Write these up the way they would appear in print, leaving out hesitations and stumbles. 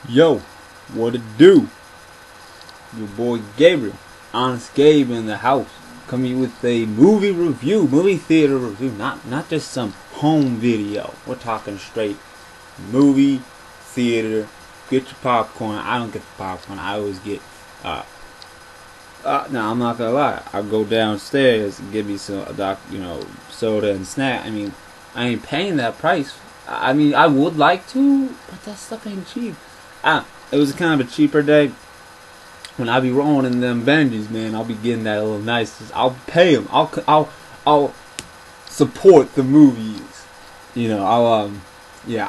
Yo, what it do? Your boy Gabriel, Honest Gabe in the house, coming with a movie review, movie theater review, not just some home video. We're talking straight movie theater. Get your popcorn. I don't get the popcorn. I always get. No, I'm not gonna lie. I go downstairs and get me some, soda and snack. I mean, I ain't paying that price. I mean, I would like to, but that stuff ain't cheap. It was kind of a cheaper day. When I be rolling in them Benjis, man, I'll be getting that a little nice. I'll pay them. I'll support the movies. I'll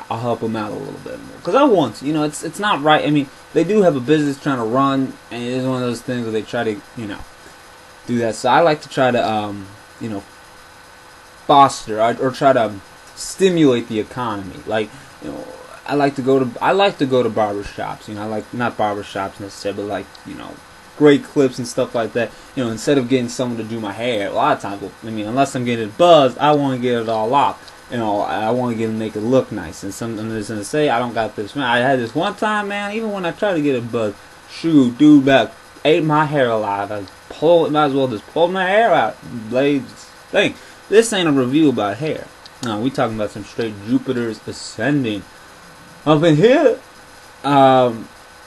help them out a little bit more. Cause I want to. It's not right. I mean, they do have a business trying to run, and it is one of those things where they try to, do that. So I like to try to, foster or try to stimulate the economy. Like, I like to go to barber shops. I like not barber shops necessarily, but great clips and stuff like that. Instead of getting someone to do my hair, a lot of times, unless I'm getting it buzzed, I want to get it all off. I want to make it look nice. And I'm just gonna say I don't got this. Man, I had this one time, man. Even when I tried to get it buzzed, shoot, dude, back ate my hair alive. Might as well just pull my hair out. Blades thing. This ain't a review about hair. No, we talking about some straight Jupiter's Ascending. Up in here,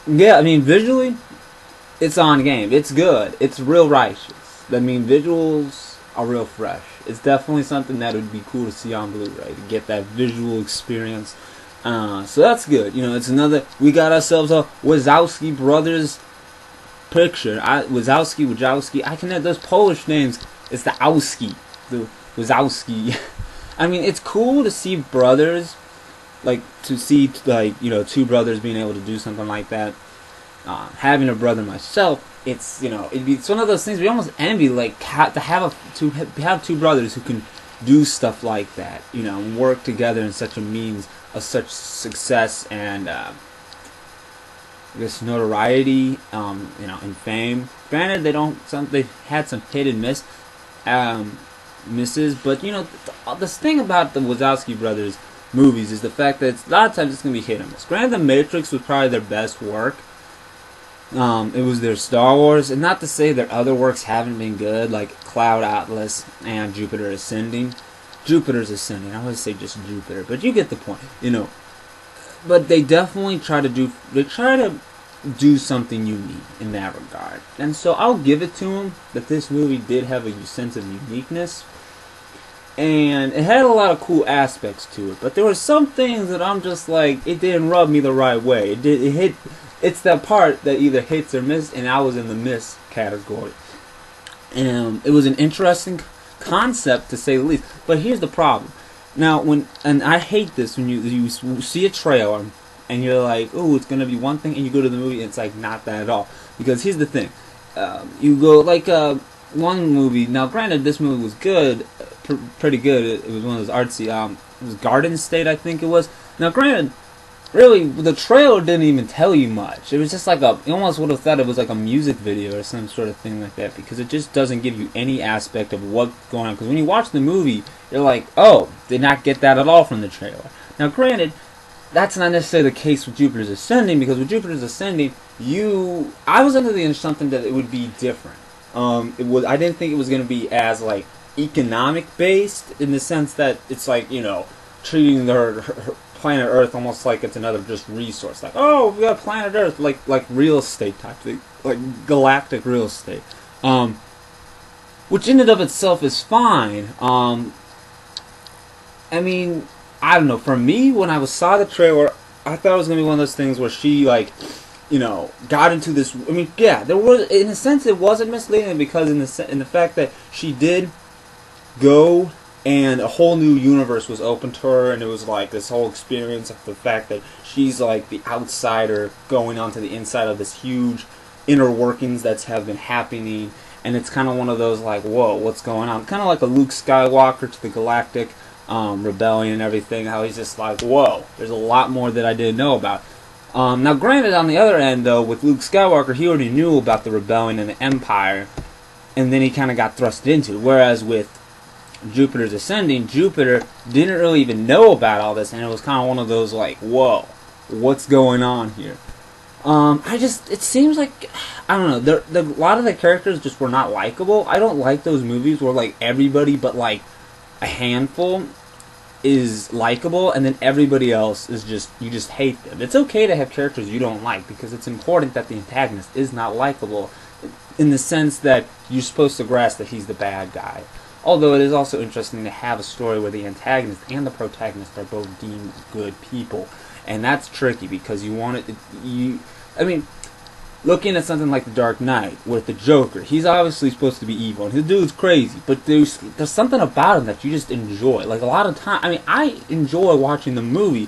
visually, it's on game. It's good. It's real righteous. Visuals are real fresh. It's definitely something that would be cool to see on Blu-ray, to get that visual experience. So that's good. It's another, we got ourselves a Wazowski brothers picture. Wazowski, I can have those Polish names. It's the Owski, the Wazowski. It's cool to see brothers, two brothers being able to do something like that. Having a brother myself, it's one of those things we almost envy, to have two brothers who can do stuff like that, work together in such a means of such success and notoriety, and fame. Granted, they had some hit and misses, but this thing about the Wazowski brothers movies is the fact that a lot of times it's going to be hit and miss. Granted, The Matrix was probably their best work. It was their Star Wars, and not to say their other works haven't been good, like Cloud Atlas and Jupiter's Ascending. I would say just Jupiter, but you get the point, But they definitely try to do something unique in that regard. And so I'll give it to them that this movie did have a sense of uniqueness. And it had a lot of cool aspects to it, but there were some things that I'm just like, it didn't rub me the right way. It's that part that either hits or miss, and I was in the miss category. And it was an interesting concept, to say the least. But here's the problem. Now, and I hate this when you see a trailer, and you're like, oh, it's gonna be one thing, and you go to the movie, and it's like not that at all. Because here's the thing, you go one movie. Now, granted, this movie was good. Pretty good. It was one of those artsy. It was Garden State, I think it was. Now, granted, really, the trailer didn't even tell you much. It was just you almost would have thought it was like a music video or some sort of thing like that, because it just doesn't give you any aspect of what's going on. Because when you watch the movie, you're like, oh, did not get that at all from the trailer. Now, granted, that's not necessarily the case with Jupiter's Ascending, because with Jupiter's Ascending, I was under the assumption that it would be different. I didn't think it was going to be as economic based, in the sense that it's treating her planet Earth almost like it's another just resource. Oh, we got planet Earth, like real estate type thing, like galactic real estate. Which in and of itself is fine. I don't know. For me, when I saw the trailer, I thought it was gonna be one of those things where she got into this. There was, in a sense, it wasn't misleading, because in the fact that she did go, and a whole new universe was open to her, and it was this whole experience of the fact that she's the outsider going onto the inside of this huge inner workings that have been happening, and it's kind of one of those whoa, what's going on? Kind of like a Luke Skywalker to the Galactic Rebellion and everything, how he's just whoa, there's a lot more that I didn't know about. Now, granted, on the other end, though, with Luke Skywalker, he already knew about the Rebellion and the Empire, and then he kind of got thrust into it, whereas with Jupiter's Ascending, Jupiter didn't really even know about all this, and it was kind of one of those whoa, what's going on here. It seems like, I don't know, a lot of the characters just were not likable. I don't like those movies where, like, everybody but, like, a handful is likable, and then everybody else is just, you just hate them. It's okay to have characters you don't like, because it's important that the antagonist is not likable, in the sense that you're supposed to grasp that he's the bad guy. Although it is also interesting to have a story where the antagonist and the protagonist are both deemed good people. And that's tricky, because you want it, I mean, looking at something like The Dark Knight with the Joker, he's obviously supposed to be evil, and the dude's crazy, but there's something about him that you just enjoy. Like, a lot of time, I mean, I enjoy watching that movie,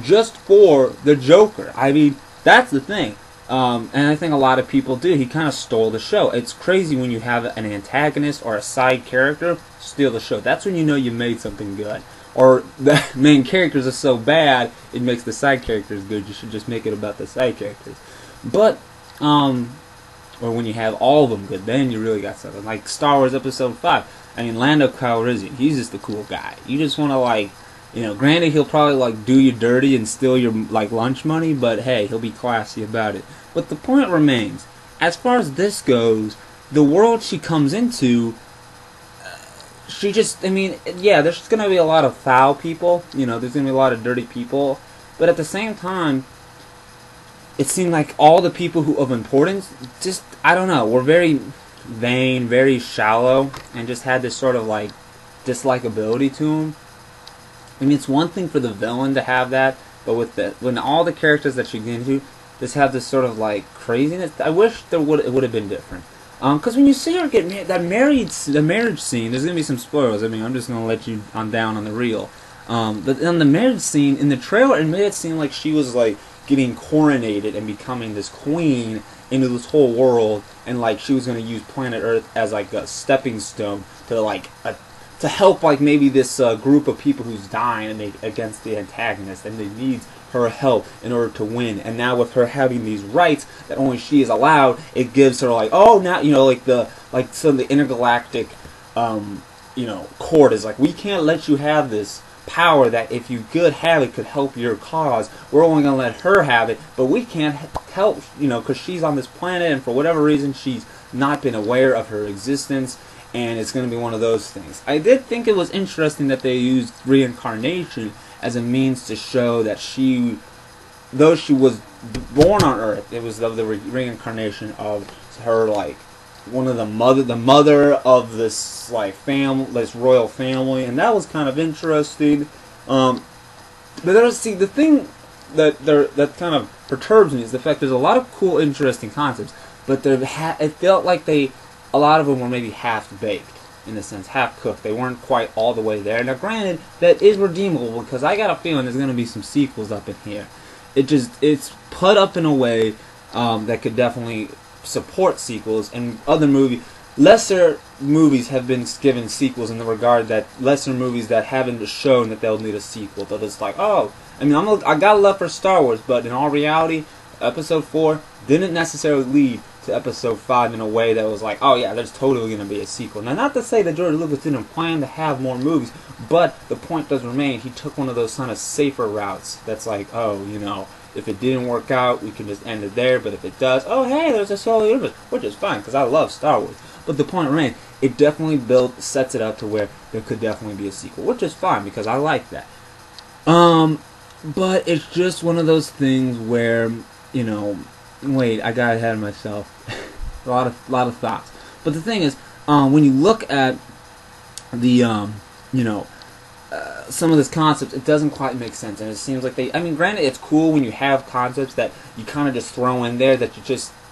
just for the Joker. I mean, that's the thing. And I think a lot of people do. He kind of stole the show. It's crazy when you have an antagonist or a side character steal the show. That's when you know you made something good. Or the main characters are so bad, it makes the side characters good. You should just make it about the side characters. But, or when you have all of them good, then you really got something. Like Star Wars Episode 5. I mean, Lando Calrissian, he's just a cool guy. You just want to, like, you know, granted, he'll probably, like, do you dirty and steal your, like, lunch money, but hey, he'll be classy about it. But the point remains, as far as this goes, the world she comes into, she just, I mean, yeah, there's going to be a lot of foul people, you know, there's going to be a lot of dirty people, but at the same time, it seemed like all the people who of importance, just, I don't know, were very vain, very shallow, and just had this sort of, like, dislikability to them. I mean, it's one thing for the villain to have that, but when all the characters that you get into just have this sort of, like, craziness, I wish it would have been different. Because when you see her get married, the marriage scene, there's going to be some spoilers. I mean, I'm just going to let you on down on the reel. But on the marriage scene, in the trailer, it made it seem like she was, like, getting coronated and becoming this queen into this whole world, and, like, she was going to use planet Earth as, like, a stepping stone to, like, to help, like, maybe this group of people who's dying against the antagonist, and they need her help in order to win. And now with her having these rights that only she is allowed, it gives her, like, oh, now, you know, like some of the intergalactic, you know, court is like, we can't let you have this power that if you could have it could help your cause. We're only going to let her have it, but we can't help, you know, because she's on this planet, and for whatever reason she's not been aware of her existence. And it's going to be one of those things. I did think it was interesting that they used reincarnation as a means to show that though she was born on Earth, it was the reincarnation of her, like, the mother of this, like, this royal family, and that was kind of interesting. But the thing that kind of perturbs me is the fact there's a lot of cool, interesting concepts, but it felt like a lot of them were maybe half-baked, in a sense, half-cooked. They weren't quite all the way there. Now, granted, that is redeemable, because I got a feeling there's going to be some sequels up in here. It's put up in a way that could definitely support sequels, and lesser movies have been given sequels in the regard that lesser movies that haven't shown that they'll need a sequel. They're just like, oh, I mean, I got love for Star Wars, but in all reality, Episode 4 didn't necessarily lead to Episode 5 in a way that was like, oh yeah, there's totally going to be a sequel. Now, not to say that George Lucas didn't plan to have more movies, but the point does remain, he took one of those kind of safer routes that's like, oh, you know, if it didn't work out, we can just end it there, but if it does, oh hey, there's a solo universe, which is fine, because I love Star Wars. But the point remains, it definitely sets it up to where there could definitely be a sequel, which is fine, because I like that. But it's just one of those things where, you know, wait, I got ahead of myself. a lot of thoughts. But the thing is, when you look at the, you know, some of this concepts, it doesn't quite make sense, and it seems like I mean, granted, it's cool when you have concepts that you kind of just throw in there that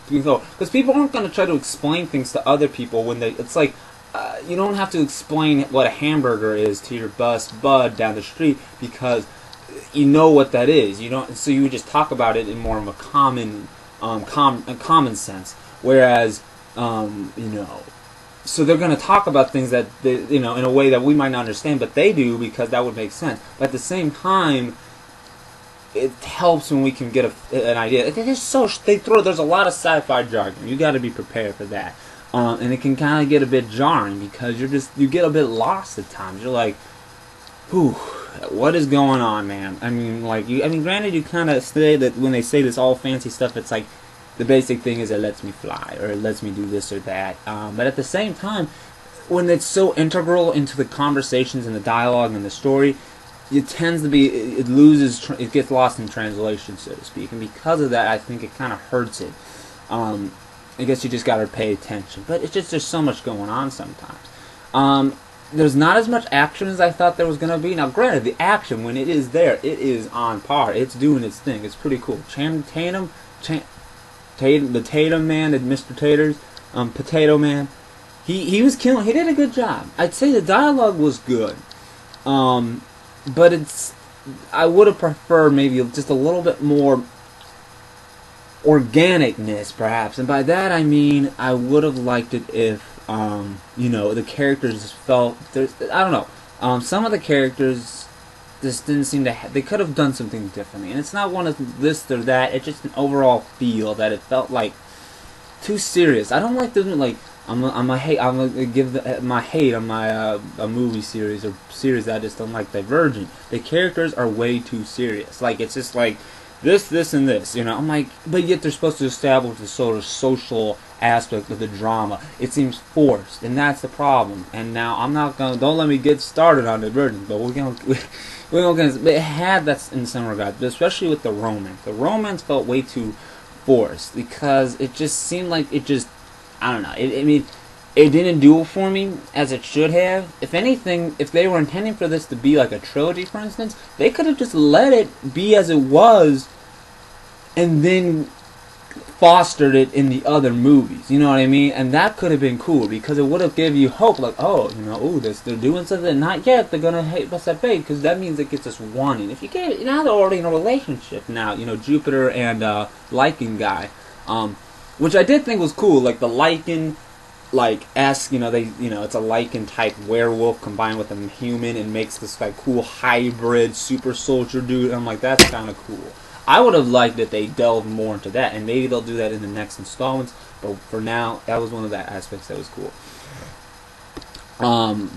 you know, because people aren't going to try to explain things to other people when it's like, you don't have to explain what a hamburger is to your best bud down the street, because you know what that is. You don't, so you would just talk about it in more of a common sense. Whereas, you know, so they're going to talk about things that you know, in a way that we might not understand, but they do, because that would make sense. But at the same time, it helps when we can get an idea. There's a lot of sci-fi jargon. You got to be prepared for that, and it can kind of get a bit jarring, because you get a bit lost at times. You're like, whew. what is going on, man? I mean, like, granted, you kind of say that when they say this all fancy stuff, it's like the basic thing is it lets me fly or it lets me do this or that. But at the same time, when it's so integral into the conversations and the dialogue and the story, it tends to be, it gets lost in translation, so to speak. And because of that, I think it kind of hurts it. I guess you just got to pay attention. But it's just, there's so much going on sometimes. There's not as much action as I thought there was going to be. Now, granted, the action, when it is there, it is on par. It's doing its thing. It's pretty cool. The Tatum Man, the Mr. Taters, Potato Man, he was killing. He did a good job. I'd say the dialogue was good. But I would have preferred maybe just a little bit more organicness, perhaps. And by that I mean I would have liked it if, the characters just felt, I don't know, some of the characters just didn't seem to, they could have done something differently. And it's not one of this or that, it's just an overall feel that it felt like too serious. I don't like them, like, I'm gonna give my hate on my a movie series or series that I just don't like, Divergent. The characters are way too serious. Like, it's just like this, and this. I'm like, but yet they're supposed to establish the sort of social aspect of the drama. It seems forced, and that's the problem. And now I'm not gonna. Don't let me get started on Divergent, but we're gonna. But it had that in some regards, but especially with the romance. The romance felt way too forced because it just seemed like it just. I don't know. It didn't do it for me as it should have. If anything, if they were intending for this to be like a trilogy, for instance, they could have just let it be as it was and then fostered it in the other movies. You know what I mean? And that could have been cool because it would have given you hope. Like, oh, they're doing something. Not yet. They're gonna hate us at fate because that means it gets us wanting. If you get now, they're already in a relationship now. Jupiter and Lycan guy. Which I did think was cool, like the Lycan, it's a Lycan type werewolf combined with a human and makes this like cool hybrid super soldier dude. I'm like, that's kind of cool. I would have liked that they delved more into that, and maybe they'll do that in the next installments. But for now, that was one of the aspects that was cool.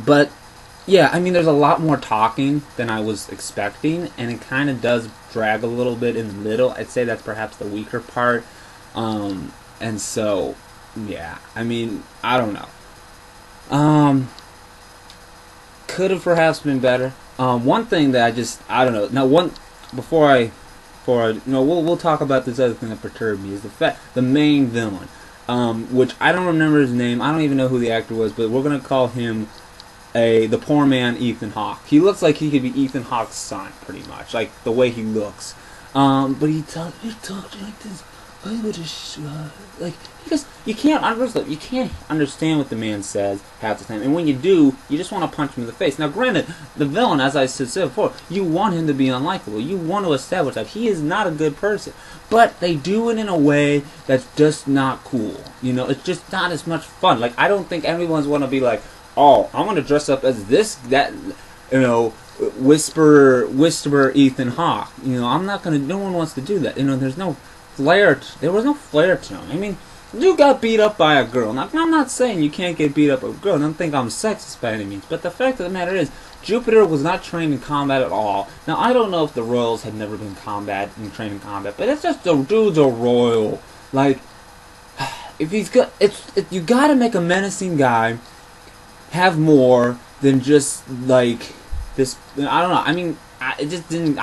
But yeah, there's a lot more talking than I was expecting, and it kind of does drag a little bit in the middle. I'd say that's perhaps the weaker part. And so, yeah, I don't know. Could have perhaps been better. One thing that I don't know. Now, we'll talk about this other thing that perturbed me is the main villain, which I don't remember his name. I don't even know who the actor was, but we're gonna call him the poor man Ethan Hawke. He looks like he could be Ethan Hawke's son, pretty much, like the way he looks. But he talks like this. Because you can't understand what the man says half the time, and when you do, you just want to punch him in the face. Now, granted, the villain, as I said before, you want him to be unlikable. You want to establish that he is not a good person, but they do it in a way that's just not cool. It's just not as much fun. Like, I don't think everyone's want to be like, oh, I'm going to dress up as whisperer Ethan Hawke. I'm not going to. No one wants to do that. There's no. There was no flair to him. You got beat up by a girl. Now, I'm not saying you can't get beat up by a girl. I don't think I'm sexist by any means. But the fact of the matter is, Jupiter was not trained in combat at all. Now, I don't know if the royals had never been trained in combat, but it's just the dude's a royal. Like, if he's got, you got to make a menacing guy have more than just like this. I don't know. I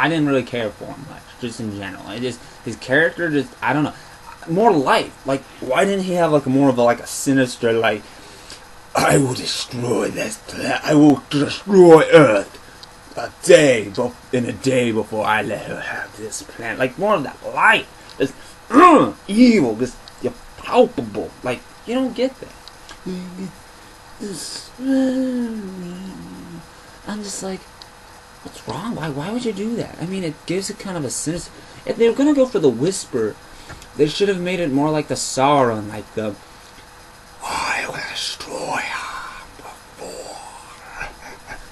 didn't really care for him much, just in general. His character just, I don't know, more life. Like, why didn't he have more of a sinister, I will destroy this planet. I will destroy Earth in a day before I let her have this planet. More of that life. Just evil, just palpable. You don't get that. I'm just like, what's wrong? Why would you do that? It gives it kind of a sinister. If they were gonna go for the whisper, they should have made it more like the Sauron, like the I will destroy her before.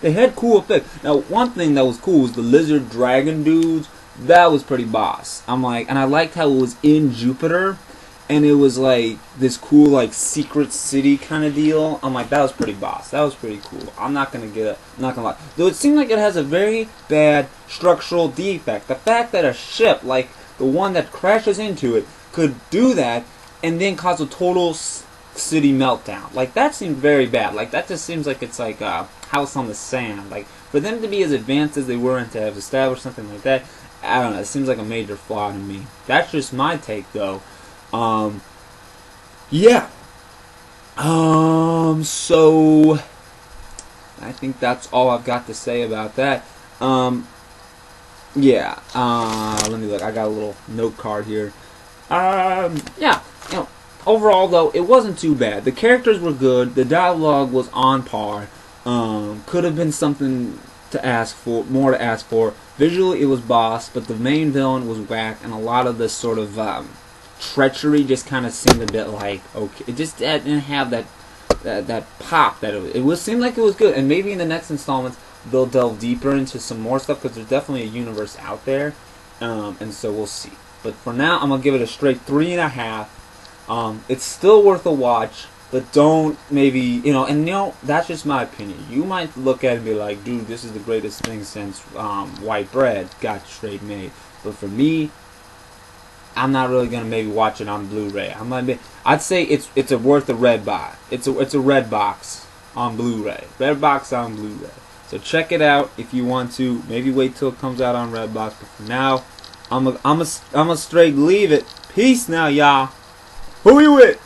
They had cool effects. Now, one thing that was cool was the lizard dragon dudes. That was pretty boss. And I liked how it was in Jupiter, and it was like this cool like secret city kind of deal. I'm like, that was pretty boss. That was pretty cool. I'm not gonna lie. Though it seemed like it has a very bad structural defect. The fact that a ship like the one that crashes into it could do that and then cause a total city meltdown. Like that seemed very bad. Like that just seems like it's like a house on the sand. Like for them to be as advanced as they were and to have established something like that, I don't know. It seems like a major flaw to me. That's just my take though. Yeah. So I think that's all I've got to say about that. Yeah. Let me look. I got a little note card here. Yeah. You know, overall though, it wasn't too bad. The characters were good. The dialogue was on par. Could have been something to ask for, more to ask for. Visually, it was boss, but the main villain was whack, and a lot of this sort of treachery just kind of seemed a bit like okay. It just didn't have that pop that it seemed like it was good. And maybe in the next installments they'll delve deeper into some more stuff because there's definitely a universe out there, and so we'll see. But for now, I'm gonna give it a straight 3.5. It's still worth a watch, but don't maybe that's just my opinion. You might look at it and be like, dude, this is the greatest thing since white bread got straight made. But for me, I'm not really gonna maybe watch it on Blu-ray. I'd say it's worth a red box. It's a red box on Blu-ray. Red box on Blu-ray. So check it out if you want to. Maybe wait till it comes out on Redbox. But for now, I'm a straight leave it. Peace now, y'all. Who you with?